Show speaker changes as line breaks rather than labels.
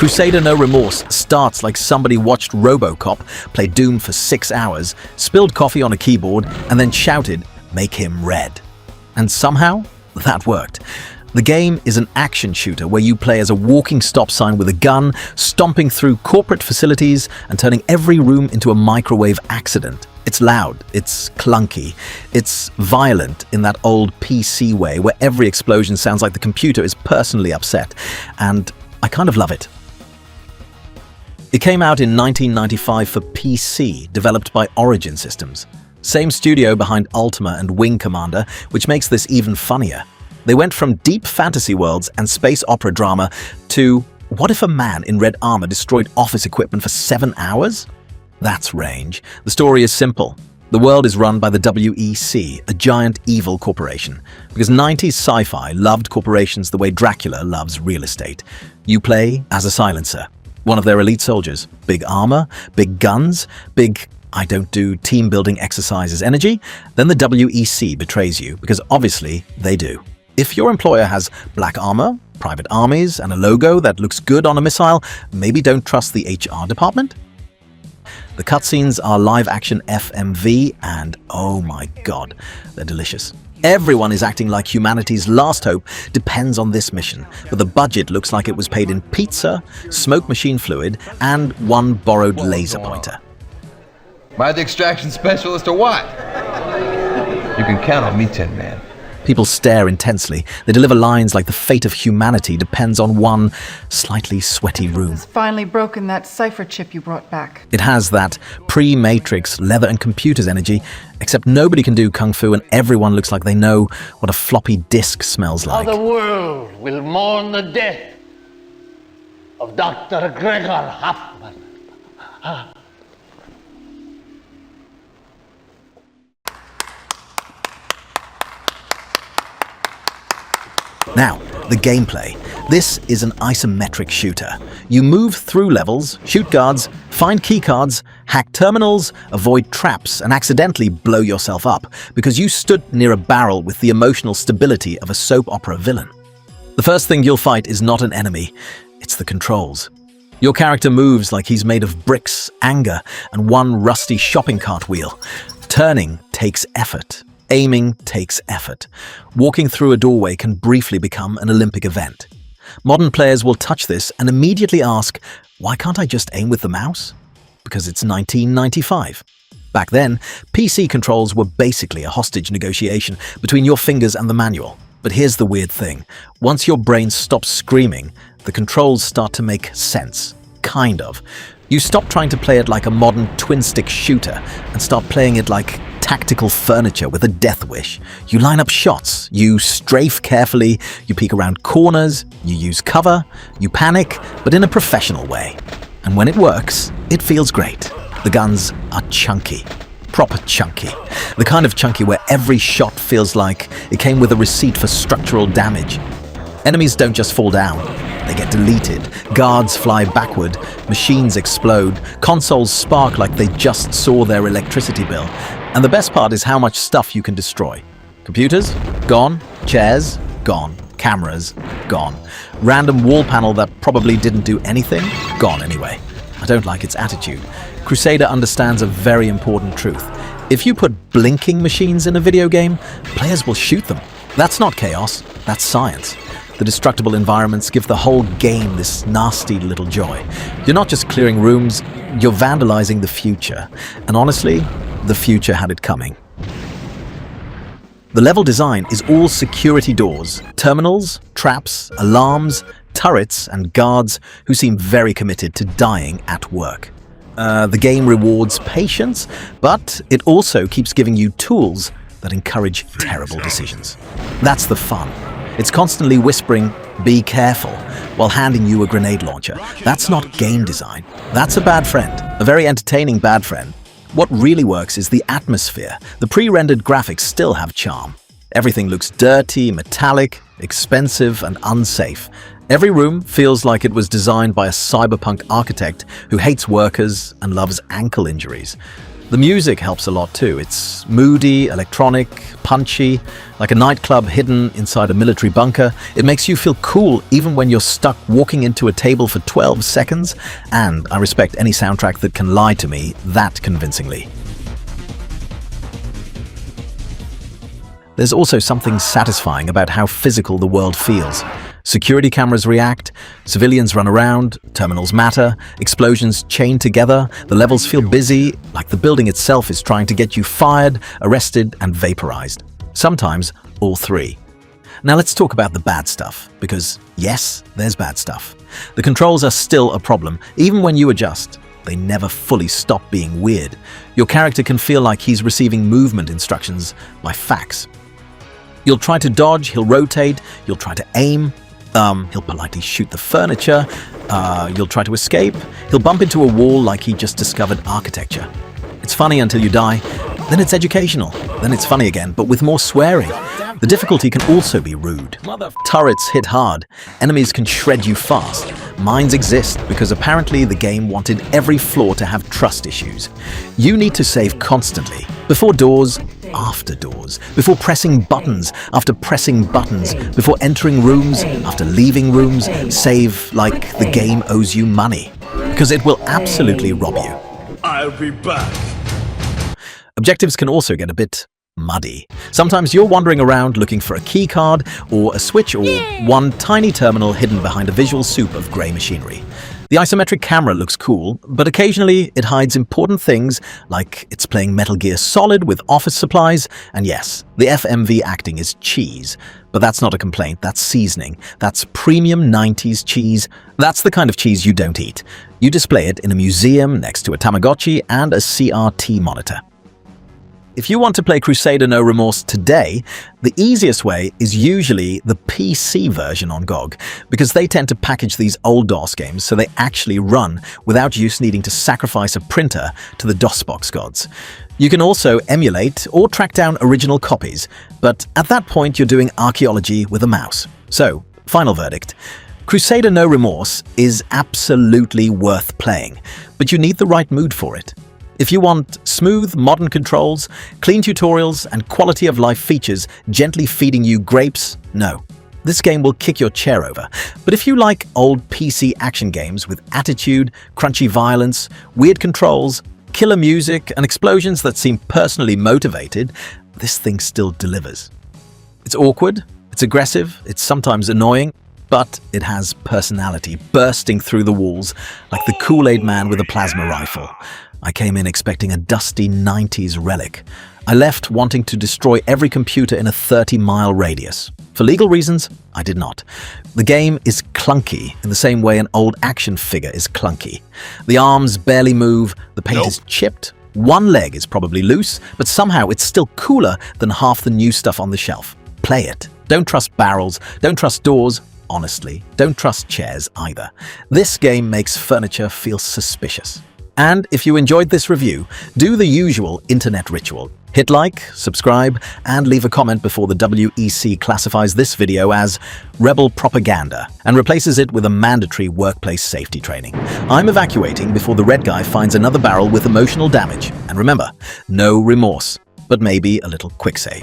Crusader No Remorse starts like somebody watched RoboCop play Doom for 6 hours, spilled coffee on a keyboard, and then shouted, "Make him red." And somehow, that worked. The game is an action shooter where you play as a walking stop sign with a gun, stomping through corporate facilities and turning every room into a microwave accident. It's loud, it's clunky, it's violent in that old PC way where every explosion sounds like the computer is personally upset, and I kind of love it. It came out in 1995 for PC, developed by Origin Systems. Same studio behind Ultima and Wing Commander, which makes this even funnier. They went from deep fantasy worlds and space opera drama to, what if a man in red armor destroyed office equipment for 7 hours? That's range. The story is simple. The world is run by the WEC, a giant evil corporation. Because 90s sci-fi loved corporations the way Dracula loves real estate. You play as a silencer, one of their elite soldiers. Big armor, big guns, big I don't do team-building exercises energy. Then the WEC betrays you, because obviously they do. If your employer has black armor, private armies, and a logo that looks good on a missile, maybe don't trust the HR department? The cutscenes are live-action FMV, and oh my god, they're delicious. Everyone is acting like humanity's last hope depends on this mission, but the budget looks like it was paid in pizza, smoke machine fluid, and one borrowed laser pointer.
Am I the extraction specialist or what? You can count on me, Tin Man.
People stare intensely. They deliver lines like the fate of humanity depends on one slightly sweaty room.
It's finally broken that cipher chip you brought back.
It has that pre-Matrix leather and computers energy, except nobody can do kung fu and everyone looks like they know what a floppy disk smells like.
How the world will mourn the death of Dr. Gregor Hoffman.
Now, the gameplay. This is an isometric shooter. You move through levels, shoot guards, find keycards, hack terminals, avoid traps, and accidentally blow yourself up because you stood near a barrel with the emotional stability of a soap opera villain. The first thing you'll fight is not an enemy, it's the controls. Your character moves like he's made of bricks, anger, and one rusty shopping cart wheel. Turning takes effort. Aiming takes effort. Walking through a doorway can briefly become an Olympic event. Modern players will touch this and immediately ask, why can't I just aim with the mouse? Because it's 1995. Back then, PC controls were basically a hostage negotiation between your fingers and the manual. But here's the weird thing. Once your brain stops screaming, the controls start to make sense. Kind of. You stop trying to play it like a modern twin-stick shooter and start playing it like tactical furniture with a death wish. You line up shots, you strafe carefully, you peek around corners, you use cover, you panic, but in a professional way. And when it works, it feels great. The guns are chunky. Proper chunky. The kind of chunky where every shot feels like it came with a receipt for structural damage. Enemies don't just fall down, they get deleted. Guards fly backward, machines explode, consoles spark like they just saw their electricity bill. And the best part is how much stuff you can destroy. Computers? Gone. Chairs? Gone. Cameras? Gone. Random wall panel that probably didn't do anything? Gone anyway. I don't like its attitude. Crusader understands a very important truth. If you put blinking machines in a video game, players will shoot them. That's not chaos, that's science. The destructible environments give the whole game this nasty little joy. You're not just clearing rooms, you're vandalizing the future. And honestly, the future had it coming. The level design is all security doors, terminals, traps, alarms, turrets, and guards who seem very committed to dying at work. The game rewards patience, but it also keeps giving you tools that encourage terrible decisions. That's the fun. It's constantly whispering, "Be careful," while handing you a grenade launcher. That's not game design. That's a bad friend, a very entertaining bad friend. What really works is the atmosphere. The pre-rendered graphics still have charm. Everything looks dirty, metallic, expensive, and unsafe. Every room feels like it was designed by a cyberpunk architect who hates workers and loves ankle injuries. The music helps a lot too. It's moody, electronic, punchy, like a nightclub hidden inside a military bunker. It makes you feel cool even when you're stuck walking into a table for 12 seconds, and I respect any soundtrack that can lie to me that convincingly. There's also something satisfying about how physical the world feels. Security cameras react, civilians run around, terminals matter, explosions chain together, the levels feel busy, like the building itself is trying to get you fired, arrested, and vaporized. Sometimes all three. Now let's talk about the bad stuff, because yes, there's bad stuff. The controls are still a problem, even when you adjust. They never fully stop being weird. Your character can feel like he's receiving movement instructions by fax. You'll try to dodge, he'll rotate, you'll try to aim, he'll politely shoot the furniture, you'll try to escape, he'll bump into a wall like he just discovered architecture. It's funny until you die, then it's educational, then it's funny again, but with more swearing. The difficulty can also be rude. Turrets hit hard, enemies can shred you fast. Mines exist because apparently the game wanted every floor to have trust issues. You need to save constantly, before doors, after doors, before pressing buttons, after pressing buttons, before entering rooms, after leaving rooms. Save like the game owes you money, because it will absolutely rob you.
I'll be back.
Objectives can also get a bit muddy. Sometimes you're wandering around looking for a key card or a switch or one tiny terminal hidden behind a visual soup of grey machinery. The isometric camera looks cool, but occasionally it hides important things like it's playing Metal Gear Solid with office supplies, and yes, the FMV acting is cheese. But that's not a complaint, that's seasoning. That's premium 90s cheese. That's the kind of cheese you don't eat. You display it in a museum next to a Tamagotchi and a CRT monitor. If you want to play Crusader No Remorse today, the easiest way is usually the PC version on GOG, because they tend to package these old DOS games so they actually run without you needing to sacrifice a printer to the DOSBox gods. You can also emulate or track down original copies, but at that point you're doing archaeology with a mouse. So, final verdict. Crusader No Remorse is absolutely worth playing, but you need the right mood for it. If you want smooth, modern controls, clean tutorials, and quality-of-life features gently feeding you grapes, no. This game will kick your chair over. But if you like old PC action games with attitude, crunchy violence, weird controls, killer music, and explosions that seem personally motivated, this thing still delivers. It's awkward, it's aggressive, it's sometimes annoying, but it has personality bursting through the walls like the Kool-Aid man with a plasma rifle. I came in expecting a dusty 90s relic. I left wanting to destroy every computer in a 30-mile radius. For legal reasons, I did not. The game is clunky in the same way an old action figure is clunky. The arms barely move, the paint is chipped, one leg is probably loose, but somehow it's still cooler than half the new stuff on the shelf. Play it. Don't trust barrels, don't trust doors. Honestly, don't trust chairs either. This game makes furniture feel suspicious. And if you enjoyed this review, do the usual internet ritual. Hit like, subscribe, and leave a comment before the WEC classifies this video as rebel propaganda and replaces it with a mandatory workplace safety training. I'm evacuating before the red guy finds another barrel with emotional damage. And remember, no remorse, but maybe a little quick save.